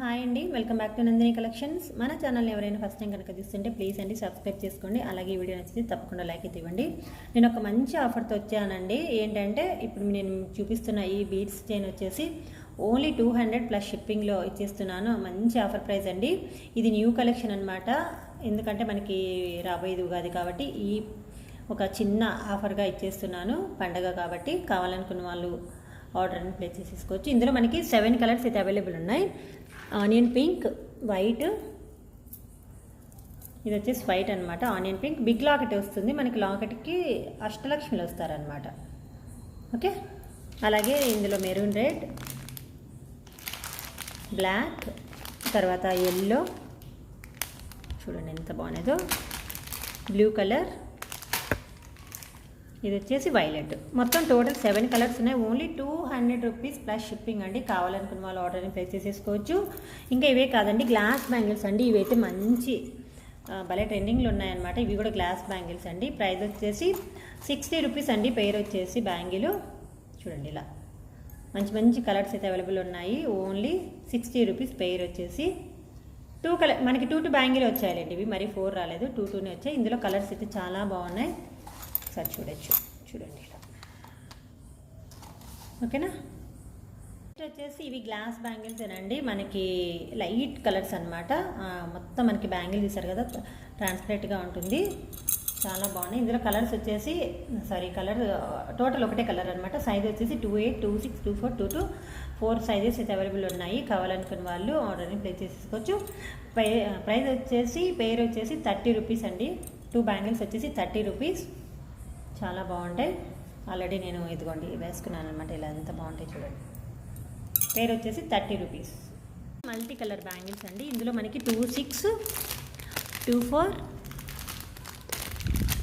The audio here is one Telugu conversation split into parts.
హాయ్ అండి, welcome back to Nandini collections. మన ఛానల్ని ఎవరైనా ఫస్ట్ టైం కనుక చూస్తుంటే ప్లీజ్ అండి సబ్స్క్రైబ్ చేసుకోండి. అలాగే ఈ వీడియో నచ్చితే తప్పకుండా లైక్ అయితే ఇవ్వండి. నేను ఒక మంచి ఆఫర్తో వచ్చానండి. ఏంటంటే ఇప్పుడు నేను చూపిస్తున్న ఈ బీడ్స్ చైన్ వచ్చేసి ఓన్లీ 200 ప్లస్ షిప్పింగ్లో ఇచ్చేస్తున్నాను. మంచి ఆఫర్ ప్రైస్ అండి. ఇది న్యూ కలెక్షన్ అనమాట. ఎందుకంటే మనకి రాబోయేది ఉగాది కాబట్టి ఈ ఒక చిన్న ఆఫర్గా ఇచ్చేస్తున్నాను. పండగ కాబట్టి కావాలనుకున్న వాళ్ళు ఆర్డర్ని ప్లేస్ చేసేసుకోవచ్చు. ఇందులో మనకి 7 కలర్స్ అయితే అవైలబుల్ ఉన్నాయి. ఆనియన్ పింక్, వైట్, ఇది వచ్చేసి వైట్ అనమాట. ఆనియన్ పింక్ బిగ్ లాకెట్ వస్తుంది మనకి. లాకెట్కి అష్టలక్ష్మిలు వస్తారనమాట. ఓకే, అలాగే ఇందులో మెరూన్ రెడ్, బ్లాక్, తర్వాత ఎల్లో, చూడండి ఎంత బాగున్నాయో, బ్లూ కలర్, ఇది వచ్చేసి వైలెట్. మొత్తం టోటల్ 7 కలర్స్ ఉన్నాయి. ఓన్లీ 200 రూపీస్ ప్లస్ షిప్పింగ్ అండి. కావాలనుకున్న వాళ్ళు ఆర్డర్ని ప్లేస్ చేసేసుకోవచ్చు. ఇంకా ఇవే కాదండి, గ్లాస్ బ్యాంగిల్స్ అండి. ఇవైతే మంచి భలే ట్రెండింగ్లో ఉన్నాయన్నమాట. ఇవి కూడా గ్లాస్ బ్యాంగిల్స్ అండి. ప్రైస్ వచ్చేసి 60 రూపీస్ అండి. పేరు వచ్చేసి బ్యాంగిల్ చూడండి, ఇలా మంచి మంచి కలర్స్ అయితే అవైలబుల్ ఉన్నాయి. Only 60 rupees. పేరు వచ్చేసి 2 కలర్ మనకి 2 బ్యాంగిల్ వచ్చాయండి. ఇవి మరి 4 రాలేదు, 2 వచ్చాయి. ఇందులో కలర్స్ అయితే చాలా బాగున్నాయి. ఒకసారి చూడండి ఇలా. ఓకేనా, వచ్చేసి ఇవి గ్లాస్ బ్యాంగిల్స్ ఏనండి. మనకి లైట్ కలర్స్ అనమాట. మొత్తం మనకి బ్యాంగిల్ తీసారు కదా, ట్రాన్స్పరెంట్గా ఉంటుంది. చాలా బాగున్నాయి. ఇందులో కలర్స్ వచ్చేసి కలర్ టోటల్ ఒకటే కలర్ అనమాట. సైజ్ వచ్చేసి 28, 26, 24, 22, 4 సైజెస్ అయితే అవైలబుల్ ఉన్నాయి. కావాలనుకున్న వాళ్ళు ఆర్డర్ని ప్లేస్ చేసుకోవచ్చు. ప్రైస్ వచ్చేసి పేరు వచ్చేసి 30 రూపీస్ అండి. 2 బ్యాంగిల్స్ వచ్చేసి 30 రూపీస్. చాలా బాగుంటాయి. ఆల్రెడీ నేను ఇదిగోండి వేసుకున్నాను అనమాట. ఇలా ఎంత బాగుంటాయి చూడండి. పేరు వచ్చేసి 30 రూపీస్. మల్టీ కలర్ బ్యాంగిల్స్ అండి. ఇందులో మనకి 26, 24,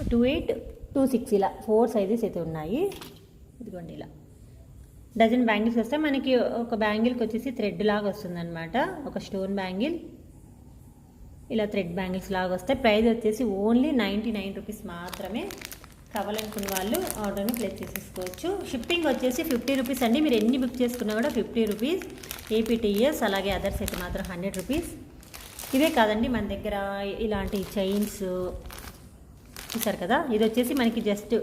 28, 26 ఇలా 4 సైజెస్ అయితే ఉన్నాయి. ఇదిగోండి ఇలా డజన్ బ్యాంగిల్స్ వస్తాయి మనకి. ఒక బ్యాంగిల్కి వచ్చేసి థ్రెడ్ లాగా వస్తుంది అనమాట. ఒక స్టోన్ బ్యాంగిల్ ఇలా థ్రెడ్ బ్యాంగిల్స్ లాగా వస్తాయి. ప్రైస్ వచ్చేసి ఓన్లీ 99 రూపీస్ మాత్రమే. కావాలనుకున్న వాళ్ళు ఆర్డర్ని ప్లేస్ చేసేసుకోవచ్చు. షిప్పింగ్ వచ్చేసి 50 రూపీస్ అండి. మీరు ఎన్ని బుక్ చేసుకున్నా కూడా 50 రూపీస్. ఏపీటీఎస్, అలాగే అదర్స్ అయితే మాత్రం 100 రూపీస్. ఇవే కాదండి, మన దగ్గర ఇలాంటి చైన్స్ చూసారు కదా, ఇది వచ్చేసి మనకి జస్ట్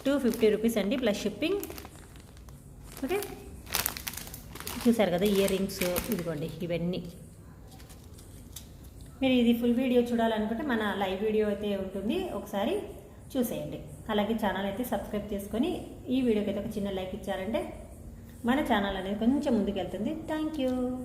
250 రూపీస్ అండి ప్లస్ షిప్పింగ్. ఓకే, చూసారు కదా ఇయర్ రింగ్స్, ఇదిగోండి ఇవన్నీ. మీరు ఇది ఫుల్ వీడియో చూడాలనుకుంటే మన లైవ్ వీడియో అయితే ఉంటుంది, ఒకసారి చూసేయండి. అలాగే ఛానల్ అయితే సబ్స్క్రైబ్ చేసుకొని ఈ వీడియోకి అయితే ఒక చిన్న లైక్ ఇచ్చారంటే మన ఛానల్ అనేది కొంచెం ముందుకు వెళ్తుంది. Thank you.